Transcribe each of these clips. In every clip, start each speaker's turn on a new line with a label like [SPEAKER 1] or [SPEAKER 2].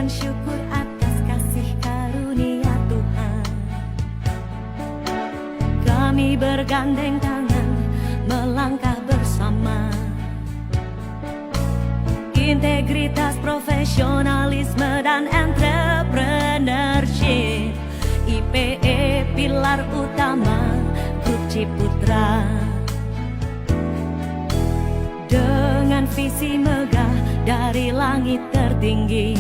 [SPEAKER 1] Panjatkan syukur atas kasih karunia Tuhan. Kami bergandeng tangan melangkah bersama. Integritas, profesionalisme, dan entrepreneurship. IPE pilar utama Grup Ciputra. Dengan visi megah dari langit tertinggi,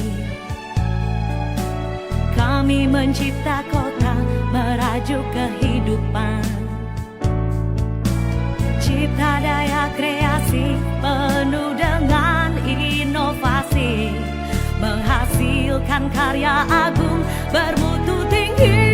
[SPEAKER 1] kami mencipta kota merajuk kehidupan. Cipta daya kreasi penuh dengan inovasi, menghasilkan karya agung bermutu tinggi.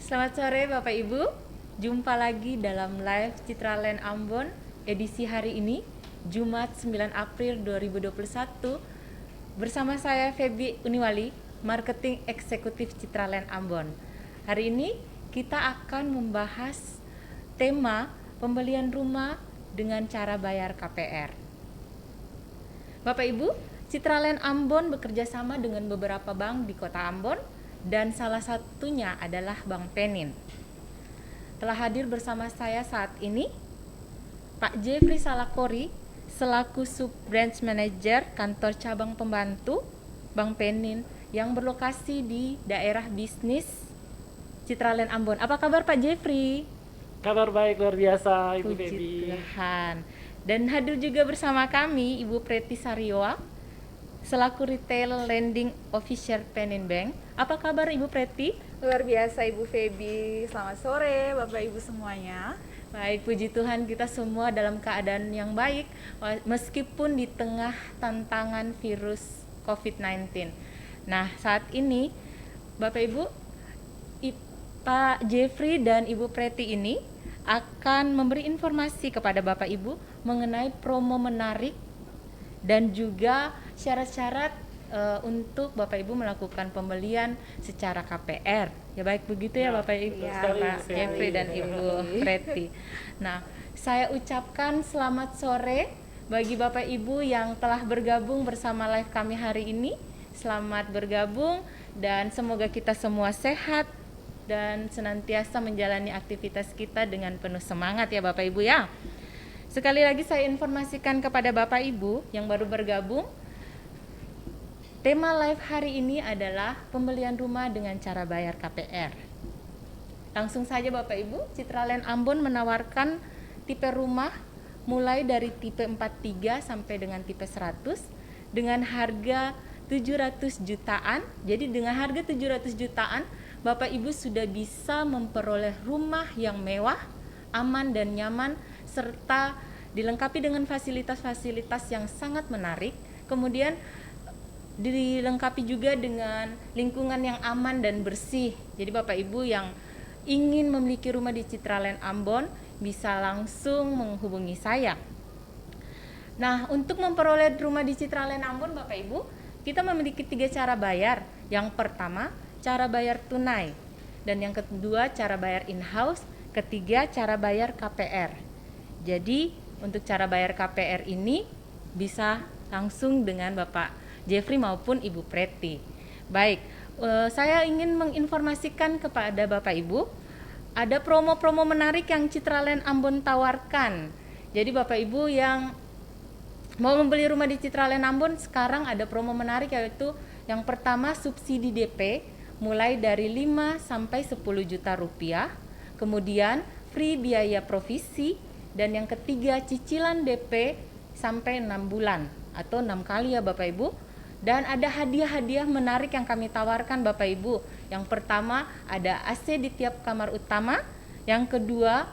[SPEAKER 2] Selamat sore Bapak Ibu, jumpa lagi dalam live Citraland Ambon edisi hari ini, Jumat 9 April 2021, bersama saya Feby Uniwali, Marketing Eksekutif Citraland Ambon. Hari ini kita akan membahas tema pembelian rumah dengan cara bayar KPR. Bapak Ibu, Citraland Ambon bekerja sama dengan beberapa bank di Kota Ambon, dan salah satunya adalah Bank Penin. Telah hadir bersama saya saat ini Pak Jeffrey Salakori selaku Sub Branch Manager Kantor Cabang Pembantu Bank Penin yang berlokasi di daerah bisnis Citraland Ambon. Apa kabar Pak Jeffrey?
[SPEAKER 3] Kabar baik, luar biasa Ibu Feby.
[SPEAKER 2] Puji Tuhan. Dan hadir juga bersama kami Ibu Preti Saryoa selaku Retail Lending Officer Penin Bank. Apa kabar Ibu Preti?
[SPEAKER 4] Luar biasa Ibu Feby. Selamat sore Bapak Ibu semuanya.
[SPEAKER 2] Baik, puji Tuhan kita semua dalam keadaan yang baik meskipun di tengah tantangan virus COVID-19. Nah, saat ini Bapak Ibu, Pak Jeffrey dan Ibu Preti ini akan memberi informasi kepada Bapak Ibu mengenai promo menarik dan juga syarat-syarat untuk Bapak Ibu melakukan pembelian secara KPR. Ya baik begitu ya Bapak Ibu, Pak Jeffrey dan Ibu Preti. Nah, saya ucapkan selamat sore bagi Bapak Ibu yang telah bergabung bersama live kami hari ini. Selamat bergabung dan semoga kita semua sehat dan senantiasa menjalani aktivitas kita dengan penuh semangat ya Bapak Ibu ya. Sekali lagi saya informasikan kepada Bapak Ibu yang baru bergabung, tema live hari ini adalah pembelian rumah dengan cara bayar KPR. Langsung saja Bapak Ibu, Citraland Ambon menawarkan tipe rumah mulai dari tipe 43 sampai dengan tipe 100 dengan harga 700 jutaan. Jadi dengan harga 700 jutaan, Bapak Ibu sudah bisa memperoleh rumah yang mewah, aman dan nyaman, serta dilengkapi dengan fasilitas-fasilitas yang sangat menarik. Kemudian dilengkapi juga dengan lingkungan yang aman dan bersih. Jadi Bapak Ibu yang ingin memiliki rumah di Citraland Ambon bisa langsung menghubungi saya. Nah, untuk memperoleh rumah di Citraland Ambon Bapak Ibu, kita memiliki 3 cara bayar. Yang pertama, cara bayar tunai. Dan yang kedua, cara bayar in-house. ketiga cara bayar KPR. Jadi untuk cara bayar KPR ini bisa langsung dengan Bapak Jeffrey maupun Ibu Preti. Baik, saya ingin menginformasikan kepada Bapak Ibu, ada promo-promo menarik yang Citraland Ambon tawarkan. Jadi Bapak Ibu yang mau membeli rumah di Citraland Ambon, sekarang ada promo menarik, yaitu yang pertama subsidi DP mulai dari 5 sampai 10 juta rupiah. Kemudian free biaya provisi, dan yang ketiga cicilan DP sampai 6 bulan atau 6 kali ya Bapak Ibu. Dan ada hadiah-hadiah menarik yang kami tawarkan Bapak Ibu. Yang pertama ada AC di tiap kamar utama, yang kedua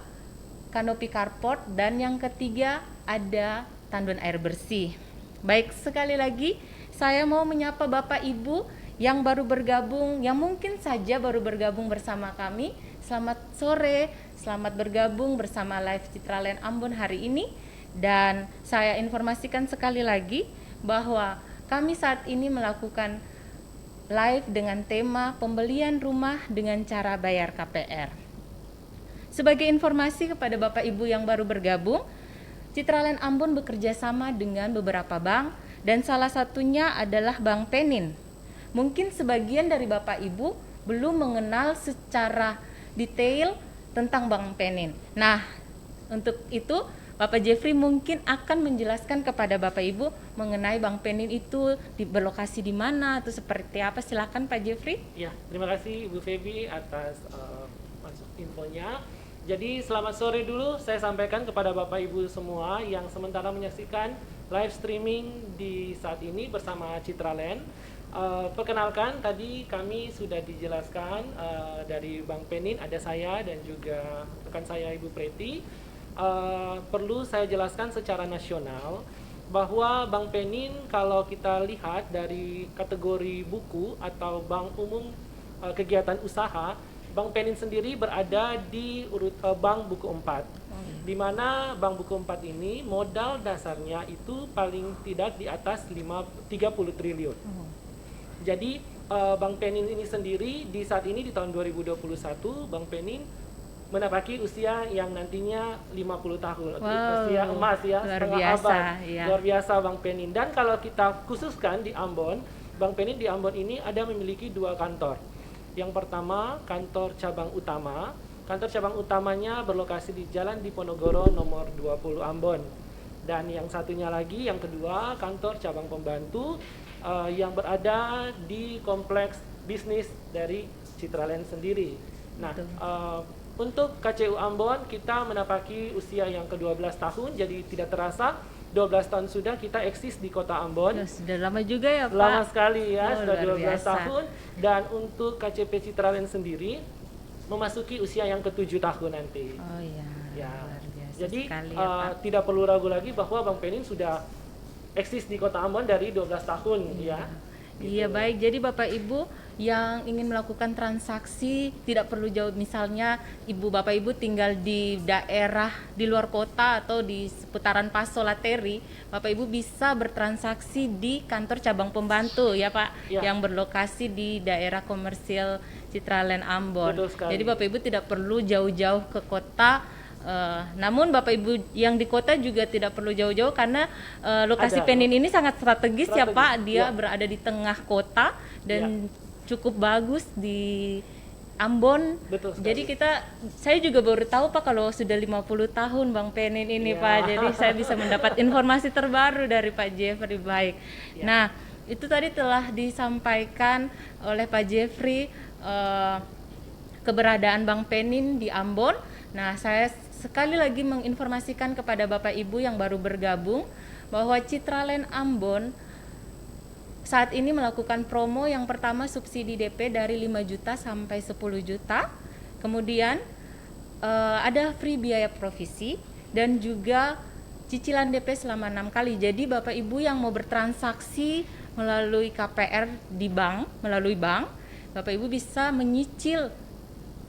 [SPEAKER 2] kanopi carport, dan yang ketiga ada tandon air bersih. Baik, sekali lagi saya mau menyapa Bapak Ibu yang baru bergabung, yang mungkin saja baru bergabung bersama kami. Selamat sore, selamat bergabung bersama Live Citraland Ambon hari ini. Dan saya informasikan sekali lagi bahwa kami saat ini melakukan live dengan tema pembelian rumah dengan cara bayar KPR. Sebagai informasi kepada Bapak Ibu yang baru bergabung, Citraland Ambon bekerja sama dengan beberapa bank, dan salah satunya adalah Bank Penin. Mungkin sebagian dari Bapak Ibu belum mengenal secara detail tentang Bank Penin. Nah, untuk itu Bapak Jeffrey mungkin akan menjelaskan kepada Bapak Ibu mengenai Bank Penin itu berlokasi di mana atau seperti apa. Silakan Pak Jeffrey.
[SPEAKER 3] Ya, terima kasih Ibu Feby atas infonya. Jadi selamat sore dulu saya sampaikan kepada Bapak Ibu semua yang sementara menyaksikan live streaming di saat ini bersama Citraland. Perkenalkan, tadi kami sudah dijelaskan dari Bank Penin, ada saya dan juga rekan saya Ibu Preti. Perlu saya jelaskan secara nasional bahwa Bank Penin kalau kita lihat dari kategori buku atau bank umum kegiatan usaha, Bank Penin sendiri berada di bank buku 4, di mana bank buku 4 ini modal dasarnya itu paling tidak di atas 30 triliun. Jadi Bank Penin ini sendiri di saat ini di tahun 2021 Bank Penin menapaki usia yang nantinya 50 tahun. Usia emas ya,
[SPEAKER 2] luar
[SPEAKER 3] setengah
[SPEAKER 2] biasa,
[SPEAKER 3] abad.
[SPEAKER 2] ya.
[SPEAKER 3] Luar biasa Bank Penin. Dan kalau kita khususkan di Ambon, Bank Penin di Ambon ini ada memiliki 2 kantor. Yang pertama, kantor cabang utama. Kantor cabang utamanya berlokasi di Jalan Diponegoro nomor 20 Ambon. Dan yang satunya lagi, yang kedua, kantor cabang pembantu yang berada di kompleks bisnis dari Citraland sendiri. Nah, untuk KCU Ambon kita menapaki usia yang ke-12 tahun, jadi tidak terasa 12 tahun sudah kita eksis di kota Ambon.
[SPEAKER 2] Sudah lama juga ya Pak?
[SPEAKER 3] Lama sekali ya, sudah
[SPEAKER 2] luar
[SPEAKER 3] 12
[SPEAKER 2] biasa.
[SPEAKER 3] tahun. Dan untuk KCP Citraland sendiri memasuki usia yang ke-7 tahun nanti.
[SPEAKER 2] Oh iya,
[SPEAKER 3] Ya.
[SPEAKER 2] luar biasa
[SPEAKER 3] Jadi
[SPEAKER 2] sekali ya Pak.
[SPEAKER 3] tidak perlu ragu lagi bahwa Bank Penin sudah eksis di kota Ambon dari 12 tahun ya.
[SPEAKER 2] Iya baik, jadi Bapak Ibu yang ingin melakukan transaksi tidak perlu jauh, misalnya Bapak Ibu tinggal di daerah di luar kota atau di seputaran Paso Lateri, Bapak Ibu bisa bertransaksi di kantor cabang pembantu ya Pak,
[SPEAKER 3] Ya.
[SPEAKER 2] yang berlokasi di daerah komersial Citraland Ambon.
[SPEAKER 3] Betul sekali.
[SPEAKER 2] Jadi Bapak Ibu tidak perlu jauh-jauh ke kota. Namun Bapak Ibu yang di kota juga tidak perlu jauh-jauh karena lokasi
[SPEAKER 3] Ada.
[SPEAKER 2] Penin ini sangat strategis ya
[SPEAKER 3] Strategis,
[SPEAKER 2] Pak. Dia
[SPEAKER 3] ya.
[SPEAKER 2] berada di tengah kota dan cukup bagus di Ambon.
[SPEAKER 3] Betul sekali.
[SPEAKER 2] Jadi saya juga baru tahu Pak kalau sudah 50 tahun Bang Penin ini
[SPEAKER 3] Ya.
[SPEAKER 2] Pak. Jadi saya bisa mendapat informasi terbaru dari Pak Jeffrey. Baik.
[SPEAKER 3] Ya.
[SPEAKER 2] Nah, itu tadi telah disampaikan oleh Pak Jeffrey keberadaan Bank Penin di Ambon. Nah, saya sekali lagi menginformasikan kepada Bapak Ibu yang baru bergabung bahwa Citraland Ambon saat ini melakukan promo yang pertama subsidi DP dari 5 juta sampai 10 juta. Kemudian ada free biaya provisi dan juga cicilan DP selama 6 kali. Jadi Bapak Ibu yang mau bertransaksi melalui KPR di bank, melalui bank, Bapak Ibu bisa menyicil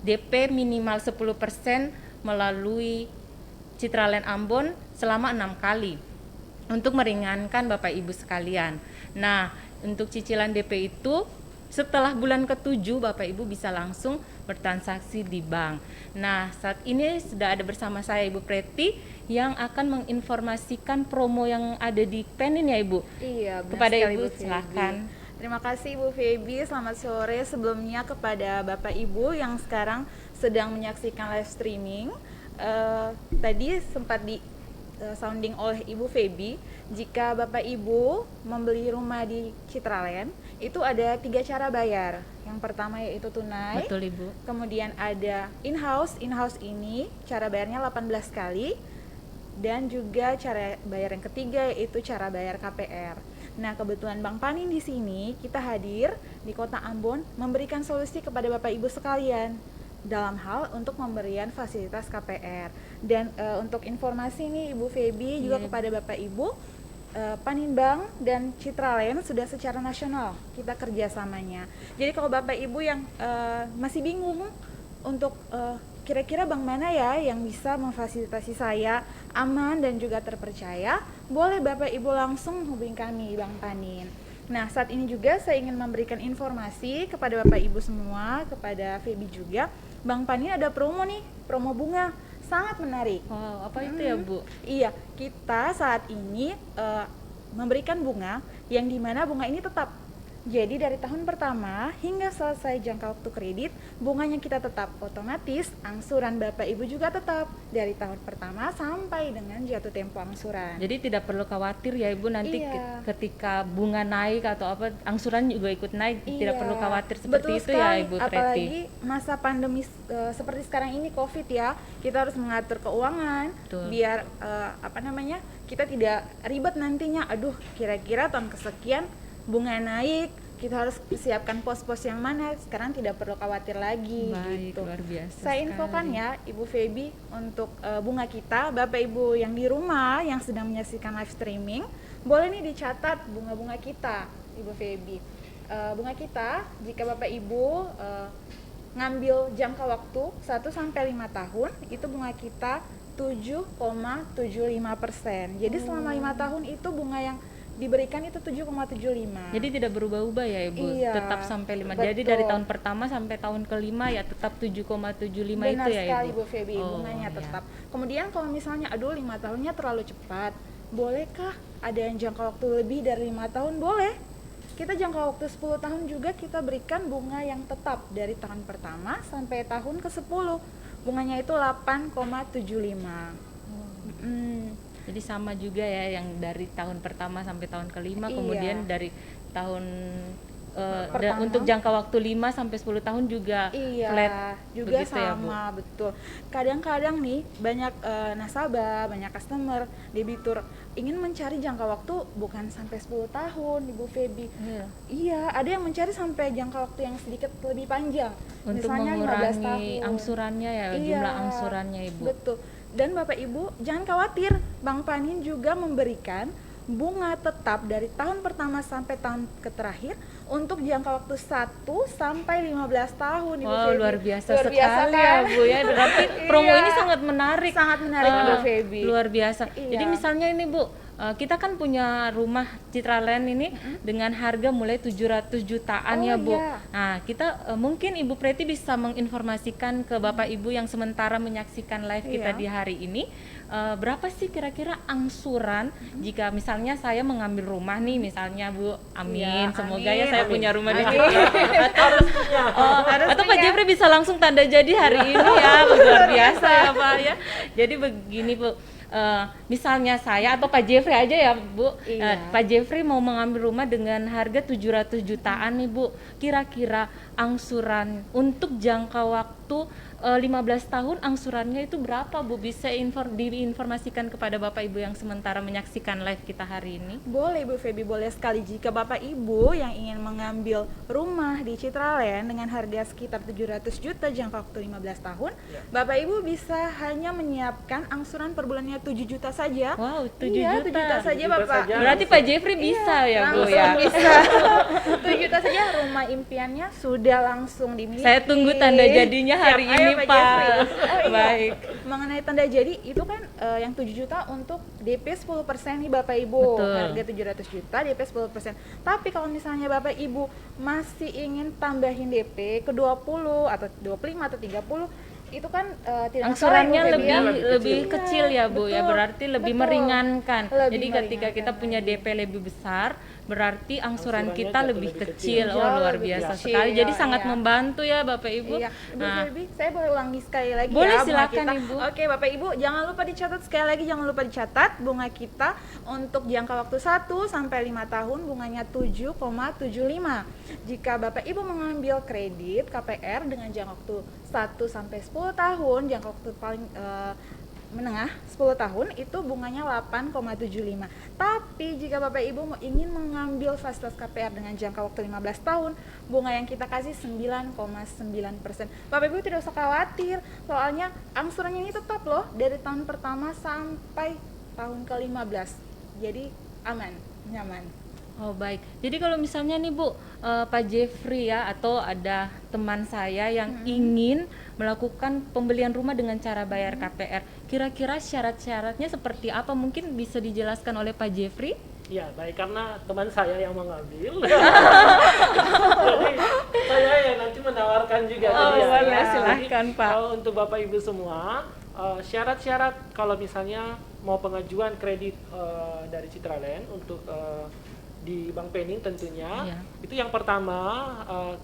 [SPEAKER 2] DP minimal 10% melalui Citraland Ambon selama 6 kali untuk meringankan Bapak Ibu sekalian. Nah, untuk cicilan DP itu setelah bulan ke-7 Bapak Ibu bisa langsung bertransaksi di bank. Nah, saat ini sudah ada bersama saya Ibu Preti yang akan menginformasikan promo yang ada di Penin ya Ibu.
[SPEAKER 4] Iya, benar
[SPEAKER 2] Kepada
[SPEAKER 4] sekali,
[SPEAKER 2] Ibu
[SPEAKER 4] Bu Feby.
[SPEAKER 2] silakan.
[SPEAKER 4] Terima kasih Ibu Feby, selamat sore. Sebelumnya kepada Bapak Ibu yang sekarang sedang menyaksikan live streaming. Tadi sempat di sounding oleh Ibu Feby, jika Bapak Ibu membeli rumah di Citraland, itu ada 3 cara bayar. Yang pertama yaitu tunai.
[SPEAKER 2] Betul Ibu.
[SPEAKER 4] Kemudian ada in-house. In-house ini cara bayarnya 18 kali. Dan juga cara bayar yang ketiga yaitu cara bayar KPR. Nah, kebetulan Bank Panin di sini kita hadir di Kota Ambon memberikan solusi kepada Bapak Ibu sekalian dalam hal untuk pemberian fasilitas KPR. Dan untuk informasi nih Ibu Feby juga kepada Bapak Ibu, Panin Bank dan Citraland sudah secara nasional kita kerjasamanya. Jadi kalau Bapak Ibu yang masih bingung untuk kira-kira bank mana ya yang bisa memfasilitasi saya aman dan juga terpercaya, boleh Bapak Ibu langsung hubungi kami Bank Panin. Nah, saat ini juga saya ingin memberikan informasi kepada Bapak Ibu semua, kepada Feby juga. Bank Panin ada promo nih, promo bunga. Sangat menarik.
[SPEAKER 2] Wow, apa itu ya Bu?
[SPEAKER 4] Iya, kita saat ini memberikan bunga yang dimana bunga ini tetap. Jadi dari tahun pertama hingga selesai jangka waktu kredit, bunganya kita tetap. Otomatis angsuran Bapak Ibu juga tetap dari tahun pertama sampai dengan jatuh tempo angsuran.
[SPEAKER 2] Jadi tidak perlu khawatir ya Ibu nanti
[SPEAKER 4] Iya.
[SPEAKER 2] ketika bunga naik atau apa angsuran juga ikut naik, tidak
[SPEAKER 4] Iya,
[SPEAKER 2] perlu khawatir seperti
[SPEAKER 4] betul
[SPEAKER 2] itu ya
[SPEAKER 4] sekali.
[SPEAKER 2] Ibu Preti.
[SPEAKER 4] Apalagi masa pandemi seperti sekarang ini COVID ya, kita harus mengatur keuangan.
[SPEAKER 2] Betul.
[SPEAKER 4] Biar kita tidak ribet nantinya. Aduh, kira-kira tahun kesekian bunga naik, kita harus siapkan pos-pos yang mana. Sekarang tidak perlu khawatir lagi.
[SPEAKER 2] Baik,
[SPEAKER 4] gitu.
[SPEAKER 2] luar biasa
[SPEAKER 4] Saya
[SPEAKER 2] sekali.
[SPEAKER 4] infokan ya Ibu Feby untuk bunga kita. Bapak Ibu yang di rumah yang sedang menyaksikan live streaming, boleh nih dicatat bunga-bunga kita Ibu Feby. Bunga kita jika Bapak Ibu ngambil jangka waktu 1 sampai 5 tahun, itu bunga kita 7,75%. Jadi selama 5 tahun itu bunga yang diberikan itu 7,75.
[SPEAKER 2] Jadi tidak berubah-ubah ya Ibu,
[SPEAKER 4] Iya,
[SPEAKER 2] tetap sampai 5.
[SPEAKER 4] betul.
[SPEAKER 2] Jadi dari tahun pertama sampai tahun kelima ya tetap 7,75
[SPEAKER 4] Benar
[SPEAKER 2] itu ya
[SPEAKER 4] sekali
[SPEAKER 2] Ibu.
[SPEAKER 4] Bu Feby,
[SPEAKER 2] Oh,
[SPEAKER 4] bunganya
[SPEAKER 2] iya.
[SPEAKER 4] tetap. Kemudian kalau misalnya aduh 5 tahunnya terlalu cepat, bolehkah ada yang jangka waktu lebih dari 5 tahun? Boleh. Kita jangka waktu 10 tahun juga kita berikan bunga yang tetap dari tahun pertama sampai tahun ke-10. Bunganya itu 8,75.
[SPEAKER 2] Jadi sama juga ya yang dari tahun pertama sampai tahun kelima,
[SPEAKER 4] Iya.
[SPEAKER 2] kemudian dari tahun
[SPEAKER 4] Pertama.
[SPEAKER 2] untuk jangka waktu 5 sampai 10 tahun juga
[SPEAKER 4] Iya,
[SPEAKER 2] flat
[SPEAKER 4] juga
[SPEAKER 2] begitu ya, Bu?
[SPEAKER 4] sama, betul. Kadang-kadang nih banyak nasabah, banyak customer, debitur ingin mencari jangka waktu bukan sampai 10 tahun, Ibu Feby.
[SPEAKER 2] Iya.
[SPEAKER 4] Iya, ada yang mencari sampai jangka waktu yang sedikit lebih panjang.
[SPEAKER 2] Untuk
[SPEAKER 4] Misalnya 15 tahun.
[SPEAKER 2] mengurangi angsurannya ya,
[SPEAKER 4] Iya,
[SPEAKER 2] jumlah angsurannya Ibu.
[SPEAKER 4] Betul. Dan Bapak Ibu jangan khawatir, Bank Panin juga memberikan bunga tetap dari tahun pertama sampai tahun terakhir untuk jangka waktu 1 sampai 15 tahun Ibu
[SPEAKER 2] Wow,
[SPEAKER 4] Feby.
[SPEAKER 2] luar biasa
[SPEAKER 4] Luar biasa
[SPEAKER 2] sekali
[SPEAKER 4] kan?
[SPEAKER 2] ya Bu ya. Berarti promo
[SPEAKER 4] Iya.
[SPEAKER 2] ini sangat menarik.
[SPEAKER 4] Sangat menarik Ibu Feby.
[SPEAKER 2] Luar biasa.
[SPEAKER 4] Iya.
[SPEAKER 2] Jadi misalnya ini Bu, kita kan punya rumah Citraland ini dengan harga mulai 700 jutaan
[SPEAKER 4] Oh,
[SPEAKER 2] ya Bu.
[SPEAKER 4] iya.
[SPEAKER 2] Nah, kita mungkin Ibu Preti bisa menginformasikan ke Bapak Ibu yang sementara menyaksikan live kita
[SPEAKER 4] Iya.
[SPEAKER 2] di hari ini, berapa sih kira-kira angsuran jika misalnya saya mengambil rumah nih misalnya Bu, amin,
[SPEAKER 4] Iya,
[SPEAKER 2] semoga
[SPEAKER 4] amin.
[SPEAKER 2] ya saya punya rumah di
[SPEAKER 4] Amin.
[SPEAKER 2] atau Pak Jeffrey bisa langsung tanda jadi hari ini ya, luar biasa ya Pak ya. Jadi begini Bu, misalnya saya atau Pak Jeffrey aja ya Bu,
[SPEAKER 4] Iya.
[SPEAKER 2] Pak Jeffrey mau mengambil rumah dengan harga 700 jutaan nih Bu, kira-kira angsuran untuk jangka waktu 15 tahun angsurannya itu berapa Bu? Bisa diinformasikan kepada Bapak Ibu yang sementara menyaksikan live kita hari ini?
[SPEAKER 4] Boleh Ibu Feby, boleh sekali. Jika Bapak Ibu yang ingin mengambil rumah di Citraland dengan harga sekitar 700 juta jangka waktu 15 tahun, Bapak Ibu bisa hanya menyiapkan angsuran per bulannya 7 juta saja.
[SPEAKER 2] Wow, 7
[SPEAKER 4] Iya,
[SPEAKER 2] juta.
[SPEAKER 4] 7 juta saja
[SPEAKER 3] 7 juta
[SPEAKER 4] Bapak.
[SPEAKER 3] saja.
[SPEAKER 2] Berarti Pak Jeffrey bisa ya Bu
[SPEAKER 4] Langsung
[SPEAKER 2] ya?
[SPEAKER 4] bisa. 7 juta saja rumah impiannya sudah langsung dimiliki.
[SPEAKER 2] Saya tunggu tanda jadinya hari
[SPEAKER 4] Siap, ayo
[SPEAKER 2] ini
[SPEAKER 4] Pak
[SPEAKER 2] Pak.
[SPEAKER 4] Jeffrey. Oh, iya.
[SPEAKER 2] Baik.
[SPEAKER 4] mengenai tanda jadi itu kan yang 7 juta untuk DP 10% nih Bapak Ibu.
[SPEAKER 2] Betul.
[SPEAKER 4] Harga 700 juta DP 10%. Tapi kalau misalnya Bapak Ibu masih ingin tambahin DP ke 20 atau 25 atau 30, itu kan tidak masalah,
[SPEAKER 2] Angsurannya
[SPEAKER 4] Ibu Feby,
[SPEAKER 2] lebih
[SPEAKER 4] ya.
[SPEAKER 2] lebih kecil ya Bu ya,
[SPEAKER 4] Betul,
[SPEAKER 2] berarti lebih
[SPEAKER 4] betul.
[SPEAKER 2] meringankan.
[SPEAKER 4] Lebih
[SPEAKER 2] Jadi ketika
[SPEAKER 4] meringankan
[SPEAKER 2] kita punya
[SPEAKER 4] lagi.
[SPEAKER 2] DP lebih besar, berarti angsuran
[SPEAKER 3] Angsurannya
[SPEAKER 2] kita
[SPEAKER 3] jatuh
[SPEAKER 2] lebih
[SPEAKER 3] lebih
[SPEAKER 2] kecil.
[SPEAKER 3] kecil.
[SPEAKER 2] Oh,
[SPEAKER 4] Jauh
[SPEAKER 2] luar
[SPEAKER 4] lebih
[SPEAKER 2] biasa
[SPEAKER 4] kecil,
[SPEAKER 2] sekali. Jadi sangat
[SPEAKER 4] iya.
[SPEAKER 2] membantu ya Bapak Ibu.
[SPEAKER 4] Iya, Ibu
[SPEAKER 2] Nah,
[SPEAKER 4] Feby, saya boleh ulangi sekali lagi
[SPEAKER 2] Boleh,
[SPEAKER 4] ya bunga
[SPEAKER 2] silakan,
[SPEAKER 4] kita.
[SPEAKER 2] Ibu.
[SPEAKER 4] Oke, Bapak Ibu, jangan lupa dicatat sekali lagi, jangan lupa dicatat bunga kita untuk jangka waktu 1 sampai 5 tahun bunganya 7,75. Jika Bapak Ibu mengambil kredit KPR dengan jangka waktu 1 sampai 10 tahun, jangka waktu paling menengah 10 tahun itu bunganya 8,75. Tapi jika Bapak Ibu ingin mengambil fasilitas KPR dengan jangka waktu 15 tahun, bunga yang kita kasih 9,9%. Bapak Ibu tidak usah khawatir, soalnya angsurannya ini tetap loh dari tahun pertama sampai tahun ke-15. Jadi aman, nyaman.
[SPEAKER 2] oh baik. Jadi kalau misalnya nih Bu, Pak Jeffrey ya, atau ada teman saya yang ingin melakukan pembelian rumah dengan cara bayar KPR, kira-kira syarat-syaratnya seperti apa? Mungkin bisa dijelaskan oleh Pak Jeffrey?
[SPEAKER 3] Ya, baik, karena teman saya yang mengambil. Jadi saya yang nanti menawarkan juga.
[SPEAKER 2] Oh,
[SPEAKER 3] ke dia,
[SPEAKER 2] boleh,
[SPEAKER 3] ya.
[SPEAKER 2] silahkan,
[SPEAKER 3] Jadi,
[SPEAKER 2] Pak.
[SPEAKER 3] kalau untuk Bapak Ibu semua, syarat-syarat kalau misalnya mau pengajuan kredit dari Citraland untuk di Bank Penin tentunya,
[SPEAKER 2] Iya.
[SPEAKER 3] itu yang pertama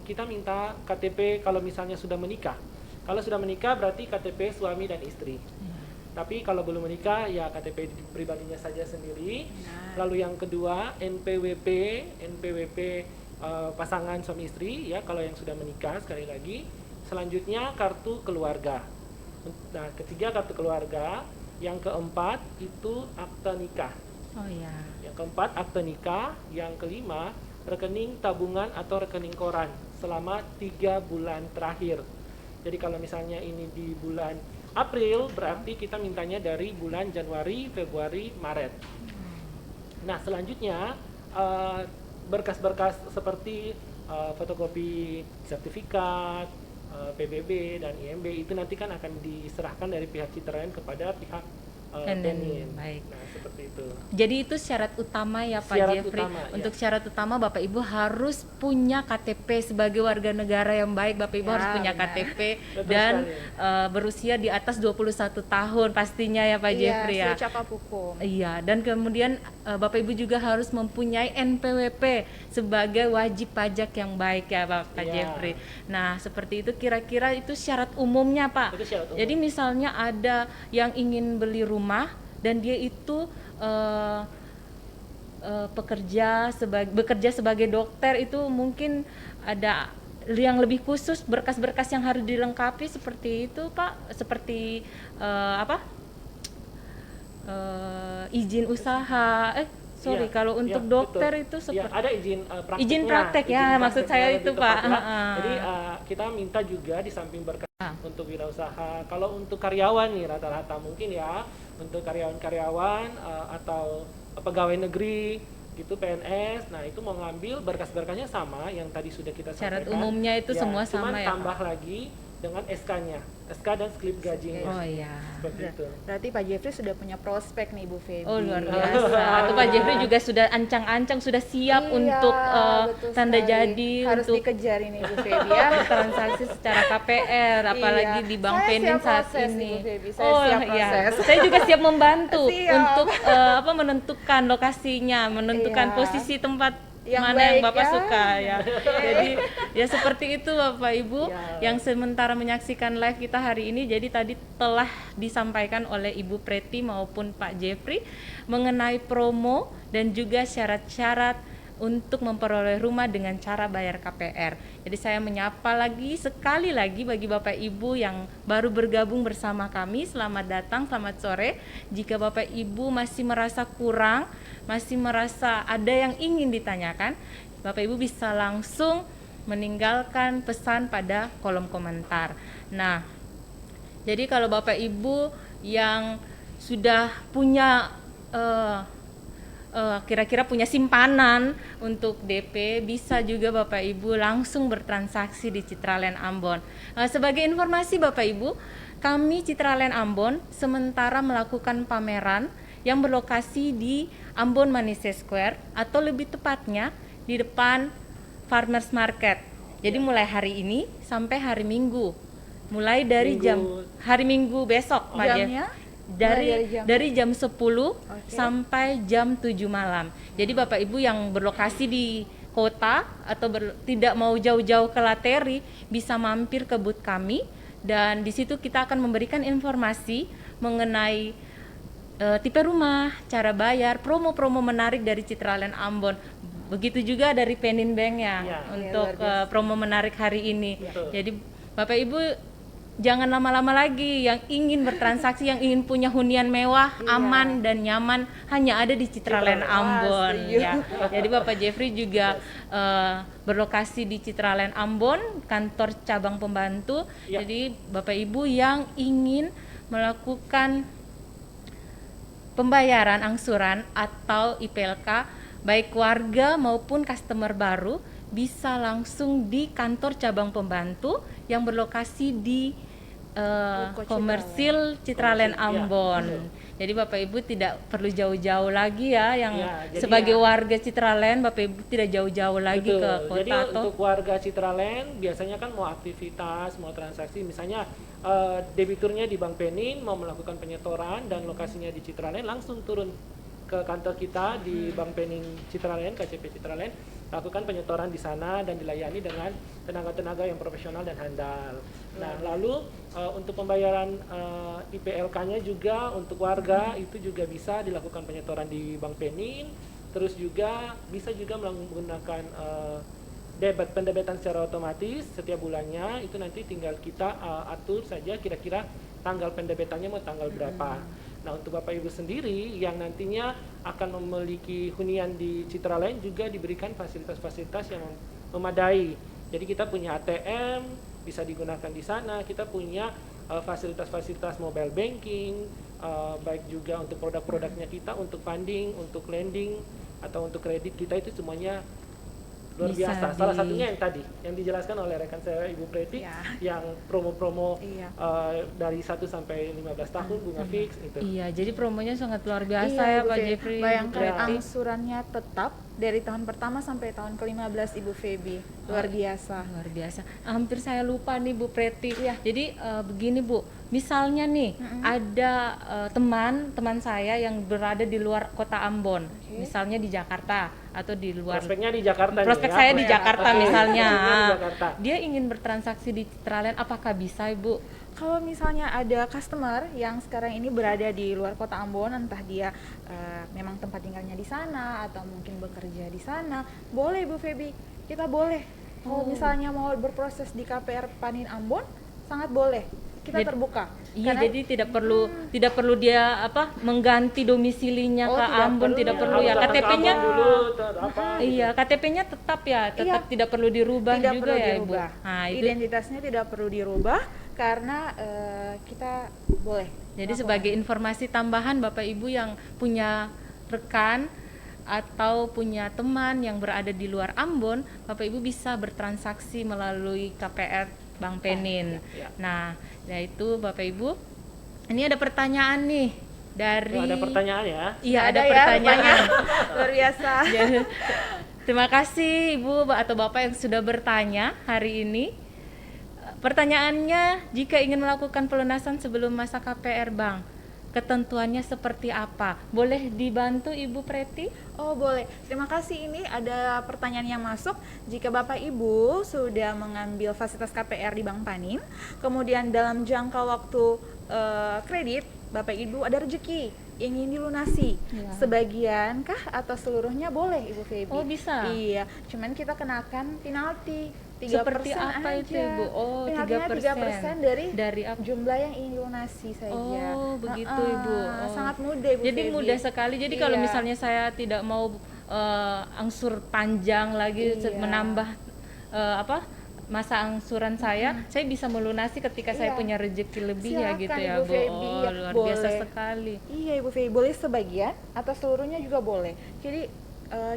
[SPEAKER 3] kita minta KTP kalau misalnya sudah menikah. Kalau sudah menikah berarti KTP suami dan istri. Tapi kalau belum menikah ya KTP pribadinya saja sendiri. Lalu yang kedua NPWP pasangan suami istri ya kalau yang sudah menikah sekali lagi. Selanjutnya kartu keluarga. Nah, ketiga kartu keluarga, yang keempat itu akte nikah.
[SPEAKER 2] Oh ya.
[SPEAKER 3] Yang keempat akte nikah, yang kelima rekening tabungan atau rekening koran selama 3 bulan terakhir. Jadi kalau misalnya ini di bulan April, berarti kita mintanya dari bulan Januari, Februari, Maret. Nah, selanjutnya berkas-berkas seperti fotokopi sertifikat, PBB dan IMB itu nanti kan akan diserahkan dari pihak Citraland kepada pihak Penin.
[SPEAKER 2] Baik.
[SPEAKER 3] Nah, seperti itu.
[SPEAKER 2] Jadi itu syarat utama ya Pak
[SPEAKER 3] Syarat
[SPEAKER 2] Jeffrey.
[SPEAKER 3] utama, ya.
[SPEAKER 2] Untuk syarat utama Bapak Ibu harus punya KTP sebagai warga negara yang baik. Bapak Ibu
[SPEAKER 4] Ya,
[SPEAKER 2] harus punya
[SPEAKER 4] benar.
[SPEAKER 2] KTP
[SPEAKER 3] Betul
[SPEAKER 2] dan
[SPEAKER 3] sekali.
[SPEAKER 2] berusia di atas 21 tahun pastinya ya Pak Jeffrey ya.
[SPEAKER 4] Iya, cakap hukum.
[SPEAKER 2] Iya, dan kemudian Bapak Ibu juga harus mempunyai NPWP sebagai wajib pajak yang baik ya Pak
[SPEAKER 3] Iya.
[SPEAKER 2] Jeffrey. Nah, seperti itu kira-kira itu syarat umumnya Pak.
[SPEAKER 3] Itu syarat umum.
[SPEAKER 2] Jadi misalnya ada yang ingin beli rumah dan dia itu bekerja sebagai dokter, itu mungkin ada yang lebih khusus berkas-berkas yang harus dilengkapi seperti itu Pak, seperti izin usaha.
[SPEAKER 3] Iya,
[SPEAKER 2] Kalau untuk
[SPEAKER 3] iya,
[SPEAKER 2] dokter
[SPEAKER 3] betul.
[SPEAKER 2] itu
[SPEAKER 3] Ya,
[SPEAKER 2] seperti
[SPEAKER 3] ada izin prakteknya.
[SPEAKER 2] Izin praktek ya,
[SPEAKER 3] Izin
[SPEAKER 2] maksud saya
[SPEAKER 3] prakteknya
[SPEAKER 2] itu,
[SPEAKER 3] lebih
[SPEAKER 2] Pak.
[SPEAKER 3] tepatnya.
[SPEAKER 2] Heeh.
[SPEAKER 3] Jadi kita minta juga di samping berkas untuk wirausaha. Kalau untuk karyawan nih rata-rata mungkin ya, untuk karyawan-karyawan atau pegawai negeri gitu PNS, nah itu mau ngambil berkas-berkasnya sama yang tadi sudah kita
[SPEAKER 2] Syarat
[SPEAKER 3] sampaikan.
[SPEAKER 2] umumnya itu semua
[SPEAKER 3] cuman
[SPEAKER 2] sama ya,
[SPEAKER 3] tambah lagi dengan SK-nya, SK dan slip gajinya.
[SPEAKER 2] Oh iya.
[SPEAKER 3] Seperti itu.
[SPEAKER 4] Berarti Pak Jeffrey sudah punya prospek nih Bu Feby.
[SPEAKER 2] Oh luar biasa. Atau Pak Jeffrey juga sudah ancang-ancang sudah siap
[SPEAKER 4] Iya,
[SPEAKER 2] untuk
[SPEAKER 4] betul
[SPEAKER 2] tanda
[SPEAKER 4] sekali.
[SPEAKER 2] jadi
[SPEAKER 4] harus
[SPEAKER 2] untuk
[SPEAKER 4] dikejar ini Bu Feby ya.
[SPEAKER 2] transaksi secara KPR, apalagi
[SPEAKER 4] Iya.
[SPEAKER 2] di Bank
[SPEAKER 4] Saya
[SPEAKER 2] Penin
[SPEAKER 4] siap
[SPEAKER 2] saat
[SPEAKER 4] proses,
[SPEAKER 2] ini.
[SPEAKER 4] Ibu Feby. Saya siap proses.
[SPEAKER 2] Saya juga siap membantu
[SPEAKER 4] Siap.
[SPEAKER 2] untuk menentukan lokasinya, menentukan
[SPEAKER 4] Iya.
[SPEAKER 2] posisi tempat
[SPEAKER 4] Yang
[SPEAKER 2] mana
[SPEAKER 4] baik
[SPEAKER 2] yang Bapak
[SPEAKER 4] ya.
[SPEAKER 2] suka ya. Jadi ya seperti itu Bapak Ibu
[SPEAKER 3] Ya.
[SPEAKER 2] yang sementara menyaksikan live kita hari ini. Jadi tadi telah disampaikan oleh Ibu Preti maupun Pak Jeffrey mengenai promo dan juga syarat-syarat untuk memperoleh rumah dengan cara bayar KPR. Jadi saya menyapa lagi sekali lagi bagi Bapak Ibu yang baru bergabung bersama kami, selamat datang, selamat sore. Jika Bapak Ibu masih merasa kurang, masih merasa ada yang ingin ditanyakan, Bapak Ibu bisa langsung meninggalkan pesan pada kolom komentar. Nah, jadi kalau Bapak Ibu yang sudah punya kira-kira punya simpanan untuk DP, bisa juga Bapak Ibu langsung bertransaksi di Citraland Ambon. Sebagai informasi Bapak Ibu, kami Citraland Ambon sementara melakukan pameran yang berlokasi di Ambon Manise Square, atau lebih tepatnya di depan Farmers Market. Jadi mulai hari ini sampai hari Minggu, mulai dari hari Minggu besok Pak Jeff.
[SPEAKER 4] Jamnya?
[SPEAKER 2] Dari jam 10
[SPEAKER 4] Oke.
[SPEAKER 2] sampai jam 7 malam. Jadi Bapak Ibu yang berlokasi di kota atau tidak mau jauh-jauh ke Lateri, bisa mampir ke booth kami, dan di situ kita akan memberikan informasi mengenai tipe rumah, cara bayar, promo-promo menarik dari Citraland Ambon. Begitu juga dari Penin Bank ya,
[SPEAKER 3] Ya.
[SPEAKER 2] untuk
[SPEAKER 4] luar biasa.
[SPEAKER 2] promo menarik hari ini.
[SPEAKER 3] Betul.
[SPEAKER 2] Jadi Bapak Ibu jangan lama-lama lagi, yang ingin bertransaksi, yang ingin punya hunian mewah, aman dan nyaman, hanya ada di Citraland Ambon.
[SPEAKER 4] setuju.
[SPEAKER 2] Ya. Jadi Bapak Jeffrey juga berlokasi di Citraland Ambon, kantor cabang pembantu.
[SPEAKER 3] Ya.
[SPEAKER 2] Jadi Bapak Ibu yang ingin melakukan pembayaran angsuran atau IPLK, baik warga maupun customer baru, bisa langsung di kantor cabang pembantu yang berlokasi di
[SPEAKER 4] Ruko
[SPEAKER 2] Komersil Citraland
[SPEAKER 3] Komersil, ya,
[SPEAKER 2] Ambon.
[SPEAKER 3] betul.
[SPEAKER 2] Jadi Bapak Ibu tidak perlu jauh-jauh lagi ya, yang
[SPEAKER 3] Ya, jadi
[SPEAKER 2] sebagai
[SPEAKER 3] ya-
[SPEAKER 2] warga Citraland Bapak Ibu tidak jauh-jauh lagi
[SPEAKER 3] Betul.
[SPEAKER 2] ke kota
[SPEAKER 3] Jadi
[SPEAKER 2] atau
[SPEAKER 3] untuk warga Citraland biasanya kan mau aktivitas, mau transaksi, misalnya debiturnya di Bank Penin mau melakukan penyetoran dan lokasinya di Citraland, langsung turun ke kantor kita di Bank Penin Citraland, KCP Citraland, lakukan penyetoran di sana dan dilayani dengan tenaga-tenaga yang profesional dan handal. Nah, lalu untuk pembayaran IPLK-nya juga untuk warga itu juga bisa dilakukan penyetoran di Bank Penin. Terus juga bisa juga menggunakan pendebetan secara otomatis setiap bulannya. Itu nanti tinggal kita atur saja kira-kira tanggal pendebetannya mau tanggal berapa. Nah, untuk Bapak Ibu sendiri yang nantinya akan memiliki hunian di Citraland juga diberikan fasilitas-fasilitas yang memadai. Jadi kita punya ATM bisa digunakan di sana. Kita punya fasilitas-fasilitas mobile banking, baik juga untuk produk-produknya kita, untuk funding, untuk lending atau untuk kredit kita, itu semuanya luar
[SPEAKER 2] Bisa
[SPEAKER 3] biasa. Salah satunya yang tadi yang dijelaskan oleh rekan saya Ibu Preti,
[SPEAKER 4] Ya.
[SPEAKER 3] yang promo-promo
[SPEAKER 4] Iya.
[SPEAKER 3] dari 1 sampai 15 tahun bunga fix itu.
[SPEAKER 2] Iya, jadi promonya sangat luar biasa
[SPEAKER 4] Iya,
[SPEAKER 2] ya
[SPEAKER 4] Ibu
[SPEAKER 2] Pak
[SPEAKER 4] Feby.
[SPEAKER 2] Jeffrey.
[SPEAKER 4] Bayangkan
[SPEAKER 3] Ya.
[SPEAKER 4] angsurannya tetap dari tahun pertama sampai tahun ke-15 Ibu Feby. Luar biasa.
[SPEAKER 2] Luar biasa. Hampir saya lupa nih Bu Preti. Jadi begini Bu, misalnya nih ada teman saya yang berada di luar kota Ambon, misalnya di Jakarta atau di luar.
[SPEAKER 3] Prospeknya di Jakarta nih
[SPEAKER 2] Prospek
[SPEAKER 3] ya.
[SPEAKER 2] saya di Jakarta
[SPEAKER 3] Oke.
[SPEAKER 2] misalnya.
[SPEAKER 3] Prospeknya di Jakarta.
[SPEAKER 2] Dia ingin bertransaksi di Citraland, apakah bisa Ibu?
[SPEAKER 4] Kalau misalnya ada customer yang sekarang ini berada di luar kota Ambon, entah dia memang tempat tinggalnya di sana atau mungkin bekerja di sana, boleh Bu Feby, kita boleh. Kalau misalnya mau berproses di KPR Panin Ambon, sangat boleh. Kita
[SPEAKER 2] Jadi-
[SPEAKER 4] terbuka.
[SPEAKER 2] Iya,
[SPEAKER 4] Karena-
[SPEAKER 2] jadi tidak perlu dia mengganti domisilinya
[SPEAKER 4] Oh,
[SPEAKER 2] ke
[SPEAKER 4] tidak
[SPEAKER 2] Ambon,
[SPEAKER 4] perlu.
[SPEAKER 2] tidak perlu
[SPEAKER 3] Harus
[SPEAKER 2] ya.
[SPEAKER 3] datang ke
[SPEAKER 2] KTP-nya
[SPEAKER 3] Ambon dulu, apa?
[SPEAKER 2] Iya, KTP-nya tetap tetap
[SPEAKER 4] Iya.
[SPEAKER 2] tidak perlu dirubah
[SPEAKER 4] tidak
[SPEAKER 2] juga
[SPEAKER 4] perlu
[SPEAKER 2] ya
[SPEAKER 4] dirubah.
[SPEAKER 2] Ibu. Nah, itu
[SPEAKER 4] Identitasnya tidak perlu dirubah karena kita boleh.
[SPEAKER 2] jadi
[SPEAKER 4] melakukan.
[SPEAKER 2] sebagai informasi tambahan Bapak Ibu yang punya rekan atau punya teman yang berada di luar Ambon, Bapak Ibu bisa bertransaksi melalui KPR Bank Penin.
[SPEAKER 3] ya.
[SPEAKER 2] Nah, yaitu Bapak Ibu, ini ada pertanyaan nih dari
[SPEAKER 3] Ada pertanyaan ya.
[SPEAKER 2] Iya, ada
[SPEAKER 4] ya,
[SPEAKER 2] pertanyaan.
[SPEAKER 4] rupanya. Luar biasa.
[SPEAKER 2] Jadi, terima kasih Ibu atau Bapak yang sudah bertanya hari ini. Pertanyaannya, jika ingin melakukan pelunasan sebelum masa KPR Bank, ketentuannya seperti apa? Boleh dibantu Ibu Preti?
[SPEAKER 4] Oh boleh, terima kasih. Ini ada pertanyaan yang masuk. Jika Bapak Ibu sudah mengambil fasilitas KPR di Bank Panin, kemudian dalam jangka waktu kredit, Bapak Ibu ada rezeki ingin dilunasi,
[SPEAKER 2] Ya.
[SPEAKER 4] sebagian kah atau seluruhnya boleh Ibu Feby?
[SPEAKER 2] Oh, bisa?
[SPEAKER 4] Iya, cuman kita kenakan penalti 3%
[SPEAKER 2] Seperti apa itu,
[SPEAKER 4] aja.
[SPEAKER 2] Ibu? Oh,
[SPEAKER 4] Penaltinya
[SPEAKER 2] 3%.
[SPEAKER 4] 3%
[SPEAKER 2] Dari apa?
[SPEAKER 4] jumlah yang ingin dilunasi saja.
[SPEAKER 2] Oh, begitu
[SPEAKER 4] Heeh,
[SPEAKER 2] Ibu. Oh.
[SPEAKER 4] Sangat mudah Ibu
[SPEAKER 2] Jadi
[SPEAKER 4] Feby.
[SPEAKER 2] mudah sekali. Jadi kalau
[SPEAKER 4] Iya.
[SPEAKER 2] misalnya saya tidak mau angsur panjang lagi
[SPEAKER 4] Iya.
[SPEAKER 2] menambah masa angsuran saya bisa melunasi ketika saya
[SPEAKER 4] Iya.
[SPEAKER 2] punya rezeki lebih ya
[SPEAKER 4] Silakan,
[SPEAKER 2] gitu ya
[SPEAKER 4] Ibu
[SPEAKER 2] Bu.
[SPEAKER 4] Feby.
[SPEAKER 2] Oh,
[SPEAKER 4] Ya,
[SPEAKER 2] luar
[SPEAKER 4] boleh.
[SPEAKER 2] biasa sekali.
[SPEAKER 4] Iya Ibu Feby, boleh sebagian atau seluruhnya juga boleh. Jadi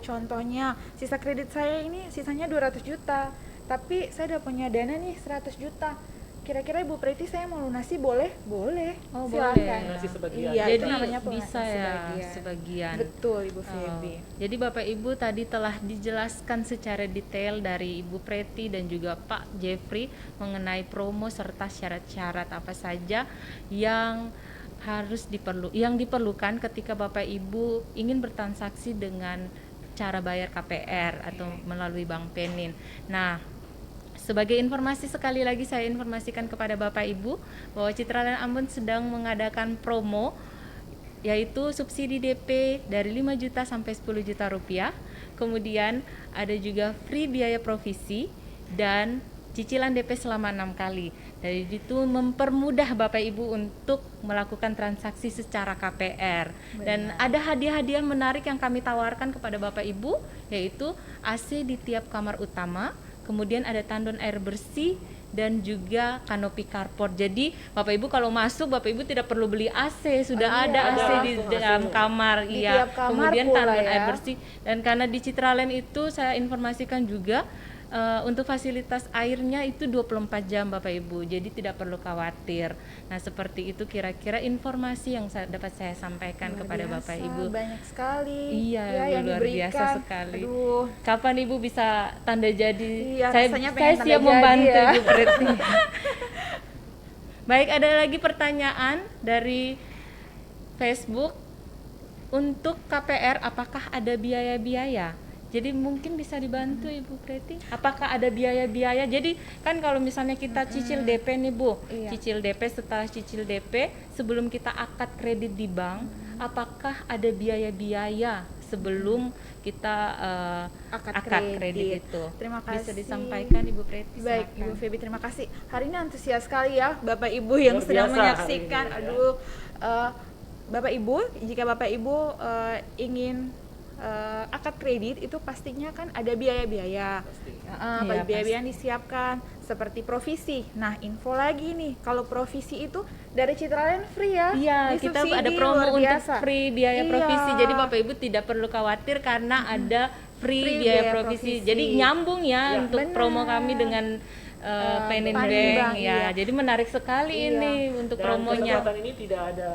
[SPEAKER 4] contohnya sisa kredit saya ini sisanya 200 juta, tapi saya udah punya dana nih 100 juta. Kira-kira Ibu Preti saya mau lunasi boleh? Boleh.
[SPEAKER 2] Oh,
[SPEAKER 4] Silakan.
[SPEAKER 2] boleh.
[SPEAKER 3] Lunasi sebagian.
[SPEAKER 4] Iya,
[SPEAKER 2] Jadi
[SPEAKER 4] itu namanya pelunasan
[SPEAKER 2] bisa ya sebagian.
[SPEAKER 4] Betul Ibu
[SPEAKER 2] Oh,
[SPEAKER 4] Feby.
[SPEAKER 2] jadi Bapak Ibu tadi telah dijelaskan secara detail dari Ibu Preti dan juga Pak Jeffrey mengenai promo serta syarat-syarat apa saja yang yang diperlukan ketika Bapak Ibu ingin bertransaksi dengan cara bayar KPR atau melalui Bank Penin. Nah, sebagai informasi sekali lagi saya informasikan kepada Bapak Ibu bahwa Citraland Ambon sedang mengadakan promo yaitu subsidi DP dari 5 juta sampai 10 juta rupiah. Kemudian ada juga free biaya provisi dan cicilan DP selama 6 kali. Dari itu mempermudah Bapak Ibu untuk melakukan transaksi secara KPR. Dan ada hadiah-hadiah menarik yang kami tawarkan kepada Bapak Ibu yaitu AC di tiap kamar utama, kemudian ada tandon air bersih dan juga kanopi carport. Jadi Bapak Ibu kalau masuk Bapak Ibu tidak perlu beli AC, sudah
[SPEAKER 4] Oh, iya.
[SPEAKER 2] ada AC di
[SPEAKER 3] Langsung
[SPEAKER 2] dalam
[SPEAKER 3] AC-nya.
[SPEAKER 2] kamar.
[SPEAKER 4] Di
[SPEAKER 2] Iya.
[SPEAKER 4] tiap kamar
[SPEAKER 2] Kemudian
[SPEAKER 4] pula
[SPEAKER 2] tandon
[SPEAKER 4] ya.
[SPEAKER 2] air bersih. Dan karena di Citraland itu saya informasikan juga untuk fasilitas airnya itu 24 jam Bapak Ibu. Jadi tidak perlu khawatir. Nah, seperti itu kira-kira informasi yang dapat saya sampaikan
[SPEAKER 4] Luar
[SPEAKER 2] kepada
[SPEAKER 4] biasa,
[SPEAKER 2] Bapak Ibu.
[SPEAKER 4] banyak sekali.
[SPEAKER 2] Iya,
[SPEAKER 4] ya, yang
[SPEAKER 2] luar
[SPEAKER 4] diberikan.
[SPEAKER 2] biasa sekali.
[SPEAKER 4] Aduh,
[SPEAKER 2] Kapan Ibu bisa tanda jadi?
[SPEAKER 4] Iya,
[SPEAKER 2] saya
[SPEAKER 4] rasanya pengen
[SPEAKER 2] saya
[SPEAKER 4] tanda
[SPEAKER 2] siap
[SPEAKER 4] jadi
[SPEAKER 2] membantu
[SPEAKER 4] ya.
[SPEAKER 2] Ibu Preti. Baik, ada lagi pertanyaan dari Facebook. Untuk KPR apakah ada biaya-biaya? Jadi mungkin bisa dibantu Ibu Preti. Apakah ada biaya-biaya? Jadi kan kalau misalnya kita cicil DP nih Bu,
[SPEAKER 4] Iya.
[SPEAKER 2] cicil DP, setelah cicil DP sebelum kita akad kredit di bank, apakah ada biaya-biaya sebelum kita
[SPEAKER 4] Akad
[SPEAKER 2] akad
[SPEAKER 4] kredit.
[SPEAKER 2] kredit itu?
[SPEAKER 4] Terima
[SPEAKER 2] Bisa
[SPEAKER 4] kasih.
[SPEAKER 2] disampaikan Ibu Preti.
[SPEAKER 4] Baik,
[SPEAKER 2] silakan.
[SPEAKER 4] Ibu Feby, terima kasih. Hari ini antusias sekali ya Bapak Ibu yang
[SPEAKER 3] Luar
[SPEAKER 4] sedang
[SPEAKER 3] biasa
[SPEAKER 4] menyaksikan.
[SPEAKER 3] hari ini, ya.
[SPEAKER 4] Aduh, Bapak Ibu, jika Bapak Ibu ingin akad kredit itu pastinya kan ada biaya-biaya.
[SPEAKER 3] Pasti.
[SPEAKER 2] Iya,
[SPEAKER 4] Biaya-biaya yang disiapkan seperti provisi. Nah, info lagi nih, kalau provisi itu dari Citraland free ya.
[SPEAKER 2] Iya, kita
[SPEAKER 4] disubsidi,
[SPEAKER 2] ada promo
[SPEAKER 4] luar
[SPEAKER 2] untuk
[SPEAKER 4] biasa.
[SPEAKER 2] free biaya
[SPEAKER 4] Iya.
[SPEAKER 2] provisi. Jadi Bapak Ibu tidak perlu khawatir karena ada free
[SPEAKER 4] Free
[SPEAKER 2] biaya
[SPEAKER 4] biaya
[SPEAKER 2] provisi.
[SPEAKER 4] provisi.
[SPEAKER 2] Jadi nyambung ya
[SPEAKER 3] Iya.
[SPEAKER 2] untuk
[SPEAKER 4] Benar.
[SPEAKER 2] promo kami dengan Penin
[SPEAKER 4] Panin
[SPEAKER 2] Bank
[SPEAKER 4] Bank,
[SPEAKER 2] ya.
[SPEAKER 4] iya.
[SPEAKER 2] Jadi menarik sekali
[SPEAKER 4] Iya.
[SPEAKER 2] ini untuk
[SPEAKER 3] Dan
[SPEAKER 2] promonya.
[SPEAKER 3] kesempatan ini tidak ada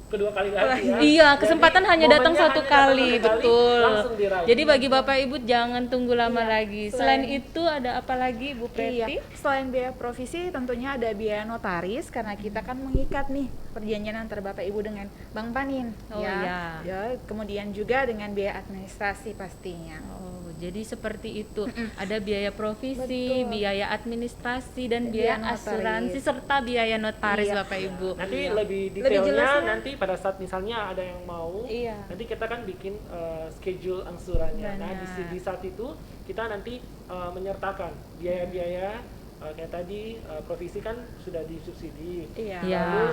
[SPEAKER 3] kedua kali lagi ya.
[SPEAKER 2] Iya, kesempatan
[SPEAKER 3] Jadi,
[SPEAKER 2] hanya datang
[SPEAKER 3] momennya
[SPEAKER 2] satu
[SPEAKER 3] hanya datang
[SPEAKER 2] kali,
[SPEAKER 3] satu kali,
[SPEAKER 2] betul.
[SPEAKER 3] langsung diraih.
[SPEAKER 2] Jadi bagi Bapak Ibu jangan tunggu lama
[SPEAKER 4] Iya,
[SPEAKER 2] lagi. Selain itu ada apa lagi Bu Preti?
[SPEAKER 4] Iya, selain biaya provisi tentunya ada biaya notaris karena kita kan mengikat nih perjanjian antara Bapak Ibu dengan Bank Panin.
[SPEAKER 2] Oh,
[SPEAKER 4] ya.
[SPEAKER 2] iya.
[SPEAKER 4] Ya, kemudian juga dengan biaya administrasi pastinya.
[SPEAKER 2] Oh, jadi seperti itu. Ada biaya provisi,
[SPEAKER 4] Betul.
[SPEAKER 2] biaya administrasi dan
[SPEAKER 4] Biaya
[SPEAKER 2] biaya
[SPEAKER 4] notaris.
[SPEAKER 2] asuransi serta biaya notaris
[SPEAKER 4] Iya.
[SPEAKER 2] Bapak Ibu.
[SPEAKER 3] Nanti lebih
[SPEAKER 4] Lebih
[SPEAKER 3] detailnya
[SPEAKER 4] jelasnya.
[SPEAKER 3] nanti pada saat misalnya ada yang mau,
[SPEAKER 4] Iya.
[SPEAKER 3] nanti kita kan bikin schedule angsurannya. Nah
[SPEAKER 2] Benar.
[SPEAKER 3] di saat itu kita nanti menyertakan biaya-biaya kayak tadi provisi kan sudah disubsidi.
[SPEAKER 4] Iya.
[SPEAKER 2] Iya.
[SPEAKER 3] Lalu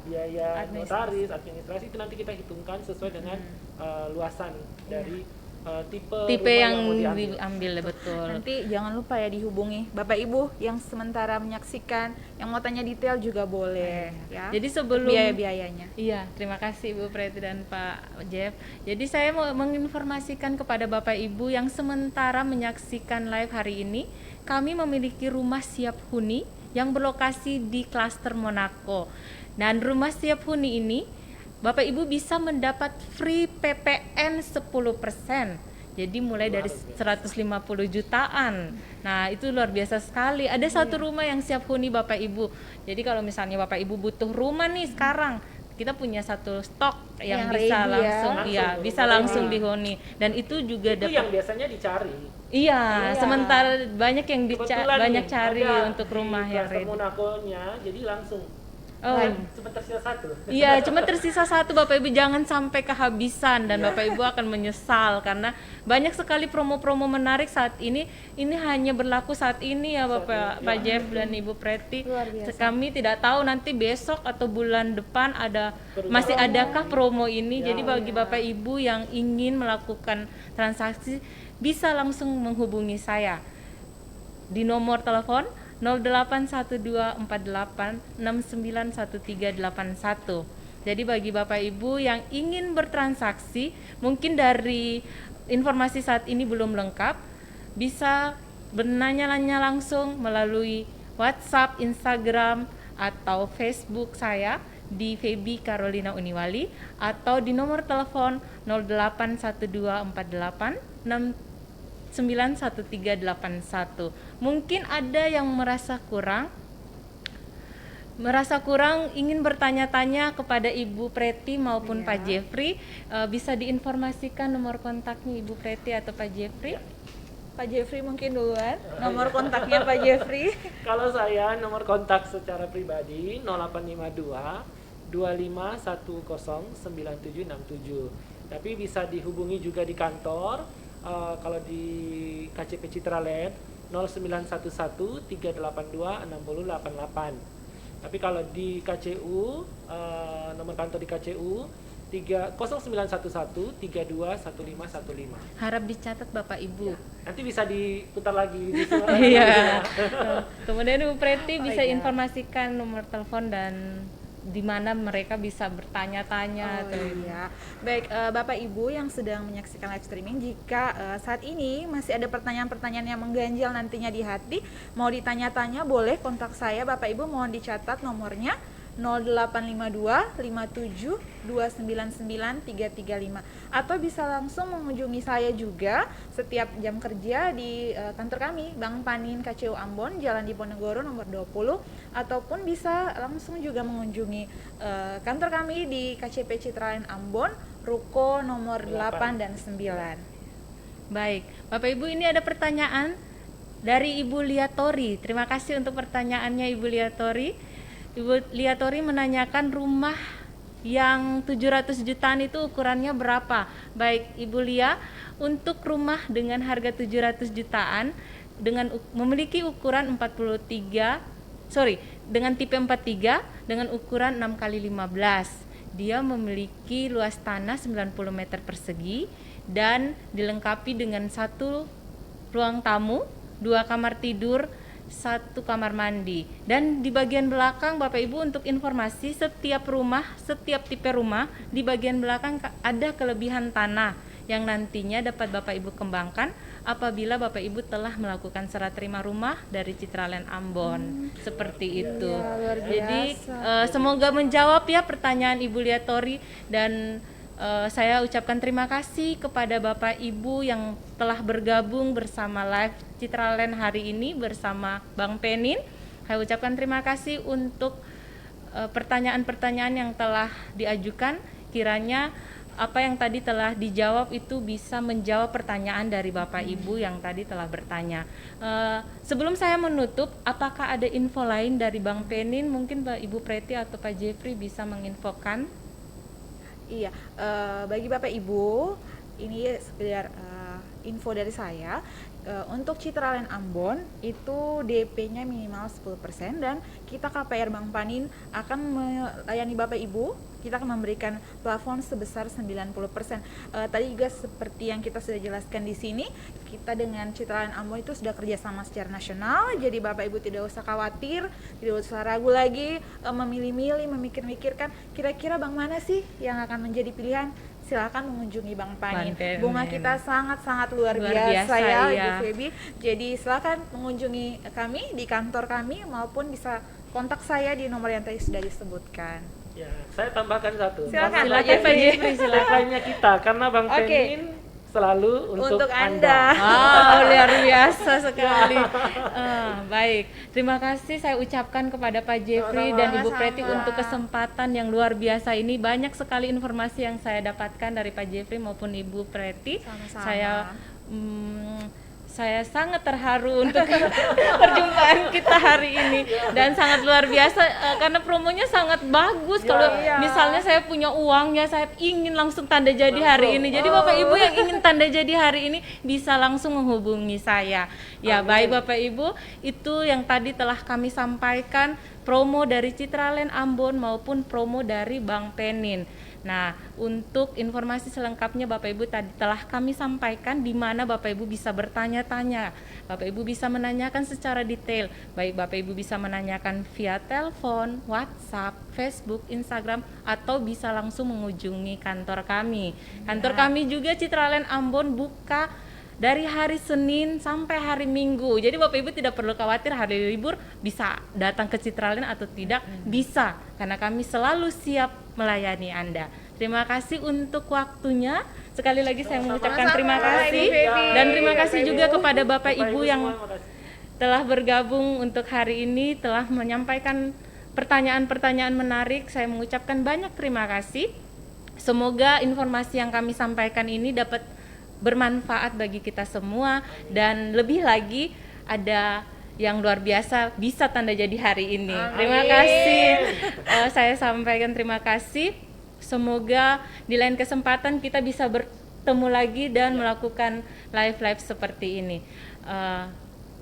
[SPEAKER 3] biaya
[SPEAKER 4] Administrasi.
[SPEAKER 3] notaris, administrasi itu nanti kita hitungkan sesuai dengan luasan dari tipe
[SPEAKER 2] Tipe
[SPEAKER 3] rumah
[SPEAKER 2] yang
[SPEAKER 3] mau diambil.
[SPEAKER 2] diambil betul.
[SPEAKER 4] Nanti jangan lupa ya dihubungi Bapak Ibu yang sementara menyaksikan, yang mau tanya detail juga boleh ya.
[SPEAKER 2] Jadi sebelum
[SPEAKER 4] biaya-biayanya.
[SPEAKER 2] Iya, terima kasih Ibu Preti dan Pak Jeff. Jadi saya mau menginformasikan kepada Bapak Ibu yang sementara menyaksikan live hari ini, kami memiliki rumah siap huni yang berlokasi di klaster Monaco. Dan rumah siap huni ini Bapak Ibu bisa mendapat free PPN 10%. Jadi mulai dari 150 jutaan. Nah, itu luar biasa sekali. Ada satu rumah yang siap huni Bapak Ibu. Jadi kalau misalnya Bapak Ibu butuh rumah nih sekarang, kita punya satu stok yang
[SPEAKER 4] Yang
[SPEAKER 2] bisa
[SPEAKER 4] ready ya.
[SPEAKER 2] langsung,
[SPEAKER 3] Langsung,
[SPEAKER 2] iya,
[SPEAKER 3] rumah
[SPEAKER 2] bisa
[SPEAKER 3] ready.
[SPEAKER 2] langsung dihuni. Dan itu juga
[SPEAKER 3] Itu yang biasanya dicari.
[SPEAKER 2] Iya,
[SPEAKER 4] Iya.
[SPEAKER 2] sementara banyak yang
[SPEAKER 3] Kebetulan
[SPEAKER 2] banyak
[SPEAKER 3] nih,
[SPEAKER 2] cari
[SPEAKER 3] ada
[SPEAKER 2] untuk
[SPEAKER 3] di
[SPEAKER 2] rumah yang
[SPEAKER 3] Cluster
[SPEAKER 2] ready.
[SPEAKER 3] Monaco-nya, jadi langsung.
[SPEAKER 2] Oh,
[SPEAKER 3] Cuma tersisa satu.
[SPEAKER 2] iya, cuma tersisa satu Bapak Ibu, jangan sampai kehabisan dan Bapak Ibu akan menyesal karena banyak sekali promo-promo menarik saat ini. Ini hanya berlaku saat ini ya Bapak, Pak Jeff dan Ibu Preti.
[SPEAKER 4] Luar biasa.
[SPEAKER 2] Kami tidak tahu nanti besok atau bulan depan
[SPEAKER 3] Perubahan.
[SPEAKER 2] masih adakah promo ini.
[SPEAKER 3] Ya.
[SPEAKER 2] Jadi bagi Bapak Ibu yang ingin melakukan transaksi bisa langsung menghubungi saya. di nomor telepon 081248691381. Jadi bagi Bapak Ibu yang ingin bertransaksi, mungkin dari informasi saat ini belum lengkap, bisa bertanya-tanya langsung melalui WhatsApp, Instagram, atau Facebook saya di Feby Carolina Uniwali, atau di nomor telepon 081248691381. Mungkin ada yang merasa kurang ingin bertanya-tanya kepada Ibu Preti maupun Pak Jeffrey, bisa diinformasikan nomor kontaknya Ibu Preti atau Pak Jeffrey?
[SPEAKER 4] Pak Jeffrey mungkin duluan, nomor kontaknya Pak Jeffrey.
[SPEAKER 3] Kalau saya nomor kontak secara pribadi 0852 25109767. Tapi bisa dihubungi juga di kantor, kalau di KCP Citraland 0911 382 6088. Tapi kalau di KCU, nomor kantor di KCU 0911 321515.
[SPEAKER 2] Harap dicatat Bapak Ibu.
[SPEAKER 3] Nanti bisa diputar lagi di
[SPEAKER 2] Iya. Kemudian Ibu Preti bisa informasikan nomor telepon dan di mana mereka bisa bertanya-tanya.
[SPEAKER 4] Iya. Baik, Bapak Ibu yang sedang menyaksikan live streaming, jika saat ini masih ada pertanyaan-pertanyaan yang mengganjal nantinya di hati, mau ditanya-tanya boleh kontak saya. Bapak Ibu mohon dicatat nomornya 0852 57 299 335, atau bisa langsung mengunjungi saya juga setiap jam kerja di kantor kami Bank Panin KCU Ambon, Jalan Diponegoro nomor 20, ataupun bisa langsung juga mengunjungi kantor kami di KCP Citraland Ambon, Ruko nomor 8 dan 9.
[SPEAKER 2] Baik, Bapak Ibu, ini ada pertanyaan dari Ibu Liatori. Terima kasih untuk pertanyaannya Ibu Liatori. Ibu Liatori menanyakan rumah yang 700 jutaan itu ukurannya berapa? Baik Ibu Lia, untuk rumah dengan harga 700 jutaan dengan memiliki ukuran dengan tipe 43 dengan ukuran 6x15. Dia memiliki luas tanah 90 meter persegi dan dilengkapi dengan 1 ruang tamu, 2 kamar tidur, 1 kamar mandi. Dan di bagian belakang Bapak Ibu, untuk informasi, setiap tipe rumah di bagian belakang ada kelebihan tanah yang nantinya dapat Bapak Ibu kembangkan apabila Bapak Ibu telah melakukan serah terima rumah dari Citraland Ambon. Seperti itu.
[SPEAKER 4] Luar biasa.
[SPEAKER 2] Jadi semoga menjawab ya pertanyaan Ibu Liatori, dan saya ucapkan terima kasih kepada Bapak Ibu yang telah bergabung bersama live Citraland hari ini bersama Bang Penin. Saya ucapkan terima kasih untuk pertanyaan-pertanyaan yang telah diajukan. Kiranya apa yang tadi telah dijawab itu bisa menjawab pertanyaan dari Bapak Ibu yang tadi telah bertanya. Sebelum saya menutup, apakah ada info lain dari Bang Penin? Mungkin Ibu Preti atau Pak Jeffrey bisa menginfokan.
[SPEAKER 4] Iya, bagi Bapak Ibu, ini sekedar info dari saya. Untuk Citraland Ambon itu DP-nya minimal 10%, dan kita KPR Bank Panin akan melayani Bapak Ibu. Kita akan memberikan plafon sebesar 90%. Tadi juga seperti yang kita sudah jelaskan di sini, kita dengan Citraland Ambon itu sudah kerjasama secara nasional. Jadi Bapak Ibu tidak usah khawatir, tidak usah ragu lagi memilih-milih, memikir-mikirkan kira-kira bank mana sih yang akan menjadi pilihan. Silakan mengunjungi Bank Panin. Bunga kita sangat-sangat luar biasa ya, Ibu Feby. Jadi silakan mengunjungi kami di kantor kami, maupun bisa kontak saya di nomor yang tadi sudah disebutkan.
[SPEAKER 3] Ya, saya tambahkan satu.
[SPEAKER 4] Silakan
[SPEAKER 2] Pak Jeffrey,
[SPEAKER 3] Silakannya kita, karena Bang Penin selalu untuk Anda.
[SPEAKER 2] Wow, luar biasa sekali. Baik, terima kasih saya ucapkan kepada Pak Jeffrey dan Ibu Preti untuk kesempatan yang luar biasa ini. Banyak sekali informasi yang saya dapatkan dari Pak Jeffrey maupun Ibu Preti.
[SPEAKER 4] Sama-sama.
[SPEAKER 2] Saya sangat terharu untuk perjumpaan kita hari ini, dan sangat luar biasa karena promonya sangat bagus. Kalau misalnya saya punya uang ya, saya ingin langsung tanda jadi hari ini. Jadi Bapak Ibu yang ingin tanda jadi hari ini bisa langsung menghubungi saya. Ya, baik Bapak Ibu, itu yang tadi telah kami sampaikan promo dari Citraland Ambon maupun promo dari Bank Penin. Nah, untuk informasi selengkapnya Bapak Ibu tadi telah kami sampaikan di mana Bapak Ibu bisa bertanya-tanya. Bapak Ibu bisa menanyakan secara detail. Baik Bapak Ibu bisa menanyakan via telepon, WhatsApp, Facebook, Instagram, atau bisa langsung mengunjungi kantor kami. Kantor kami juga Citraland Ambon buka dari hari Senin sampai hari Minggu. Jadi Bapak Ibu tidak perlu khawatir hari libur bisa datang ke Citraland atau tidak, bisa, karena kami selalu siap melayani Anda. Terima kasih untuk waktunya. Sekali lagi saya mengucapkan terima kasih dan terima kasih juga kepada Bapak Ibu yang telah bergabung untuk hari ini, telah menyampaikan pertanyaan-pertanyaan menarik. Saya mengucapkan banyak terima kasih. Semoga informasi yang kami sampaikan ini dapat bermanfaat bagi kita semua, dan lebih lagi ada yang luar biasa bisa tanda jadi hari ini. Terima kasih. Saya sampaikan terima kasih. Semoga di lain kesempatan kita bisa bertemu lagi dan melakukan live seperti ini.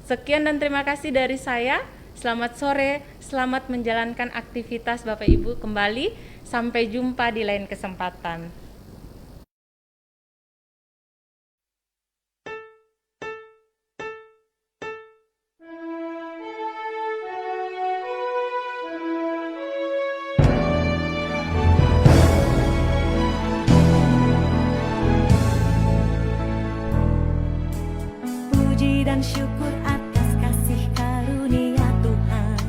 [SPEAKER 2] Sekian dan terima kasih dari saya. Selamat sore, selamat menjalankan aktivitas Bapak Ibu kembali. Sampai jumpa di lain kesempatan.
[SPEAKER 1] Puji dan syukur atas kasih karunia Tuhan.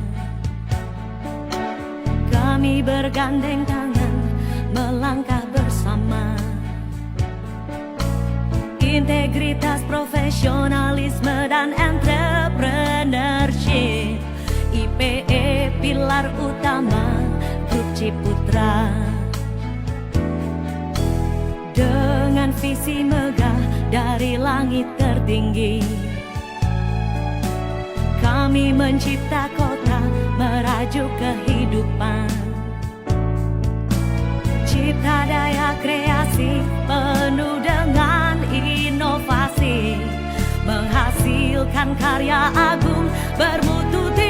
[SPEAKER 1] Kami bergandeng tangan melangkah bersama. Integritas, profesionalisme dan entrepreneurship, IPE pilar utama Grup Ciputra. Dengan visi megah dari langit tertinggi, kami mencipta kota merajuk kehidupan. Cipta daya kreasi penuh dengan inovasi, menghasilkan karya agung bermutu tinggi.